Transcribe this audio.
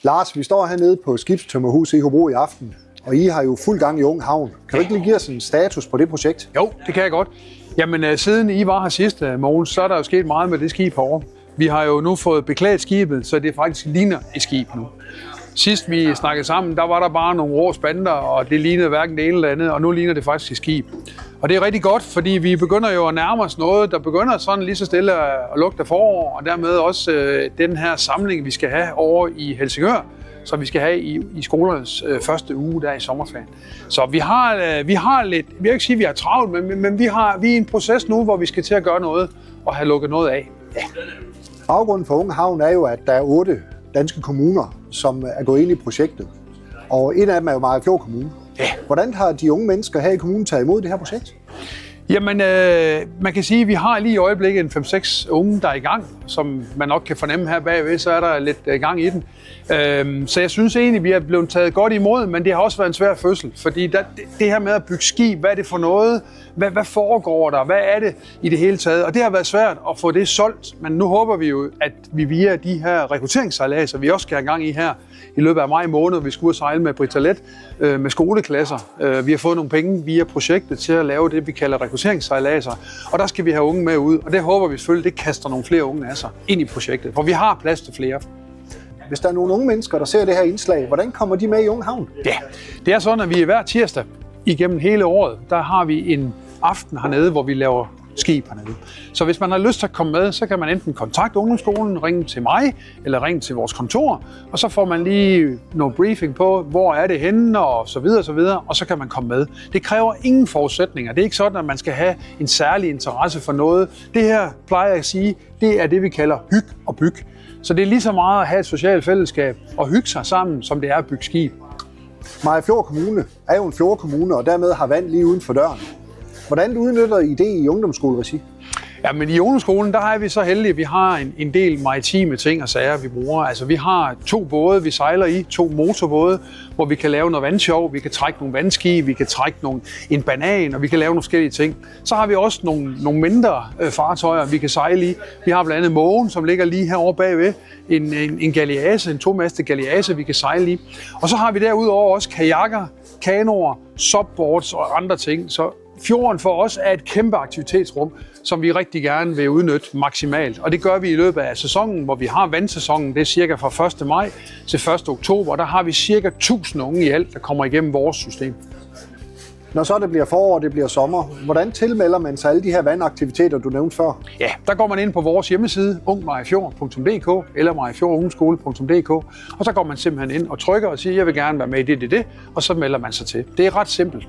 Lars, vi står hernede på Skibstømmerhuset i Hobro i aften, og I har jo fuld gang i Ung Havn. Kan du ikke lige give os en status på det projekt? Jo, det kan jeg godt. Jamen, siden I var her sidst, Mogens, så er der jo sket meget med det skib herovre. Vi har jo nu fået beklædt skibet, så det faktisk ligner et skib nu. Sidst vi snakkede sammen, der var der bare nogle rå spanter, og det lignede hverken det ene eller andet, og nu ligner det faktisk et skib. Og det er rigtig godt, fordi vi begynder jo at nærme os noget, der begynder sådan lige så stille at lugte forår, og dermed også den her samling, vi skal have over i Helsingør, som vi skal have i skolernes første uge der i sommerferien. Så vi har lidt, vi vil ikke sige, at vi har travlt, men vi er i en proces nu, hvor vi skal til at gøre noget og have lukket noget af. Ja. Baggrunden for Ung Havn er jo, at der er 8 danske kommuner, som er gået ind i projektet. Og en af dem er jo Mariagerfjord Kommune. Ja. Hvordan har de unge mennesker her i kommunen taget imod det her projekt? Jamen, man kan sige, at vi har lige i øjeblikket en 5-6 unge, der er i gang, som man nok kan fornemme her bagved, så er der lidt gang i den. Så jeg synes egentlig, vi er blevet taget godt imod, men det har også været en svær fødsel, fordi det her med at bygge skib, hvad er det for noget? Hvad foregår der? Hvad er det i det hele taget? Og det har været svært at få det solgt, men nu håber vi jo, at vi via de her rekrutteringssejladser, vi også skal have gang i her i løbet af maj måned, vi skal ud og sejle med Britalet med skoleklasser. Vi har fået nogle penge via projektet til at lave det, vi kalder rekrutteringssejladser, og der skal vi have unge med ud, og det håber vi selvfølgelig, det kaster nogle flere unge af sig ind i projektet, for vi har plads til flere. Hvis der er nogle unge mennesker, der ser det her indslag, hvordan kommer de med i Ung Havn? Ja, det er sådan, at vi hver tirsdag igennem hele året, der har vi en aften hernede, hvor vi laver skib hernede. Så hvis man har lyst til at komme med, så kan man enten kontakte ungdomsskolen, ringe til mig, eller ringe til vores kontor, og så får man lige noget briefing på, hvor er det henne, og så videre, og så kan man komme med. Det kræver ingen forudsætninger. Det er ikke sådan, at man skal have en særlig interesse for noget. Det her, plejer jeg at sige, det er det, vi kalder hyg og byg. Så det er lige så meget at have et socialt fællesskab og hygge sig sammen, som det er at bygge skib. Mariagerfjord Kommune er jo en fjordkommune, og dermed har vand lige uden for døren. Hvordan udnytter I det i ungdomsskoleregi? Ja, men i ungdomsskolen, der er vi så heldige, at vi har en del maritime ting og sager, vi bruger. Altså, vi har 2 både, vi sejler i, 2 motorbåde, hvor vi kan lave noget vandsjov, vi kan trække nogle vandski, vi kan trække en banan, og vi kan lave nogle forskellige ting. Så har vi også nogle mindre fartøjer, vi kan sejle i. Vi har blandt andet Mågen, som ligger lige herovre bagved, en galease, en 2-mastet galease, vi kan sejle i. Og så har vi derudover også kajakker, kanoer, subboards og andre ting. Så fjorden for os er et kæmpe aktivitetsrum, som vi rigtig gerne vil udnytte maksimalt. Og det gør vi i løbet af sæsonen, hvor vi har vandsæsonen. Det er cirka fra 1. maj til 1. oktober. Der har vi cirka 1000 unge i alt, der kommer igennem vores system. Når så det bliver forår og det bliver sommer, hvordan tilmelder man sig alle de her vandaktiviteter, du nævnte før? Ja, der går man ind på vores hjemmeside, ungmariagerfjord.dk eller mariagerfjordungeskole.dk, og så går man simpelthen ind og trykker og siger, jeg vil gerne være med i det, og så melder man sig til. Det er ret simpelt.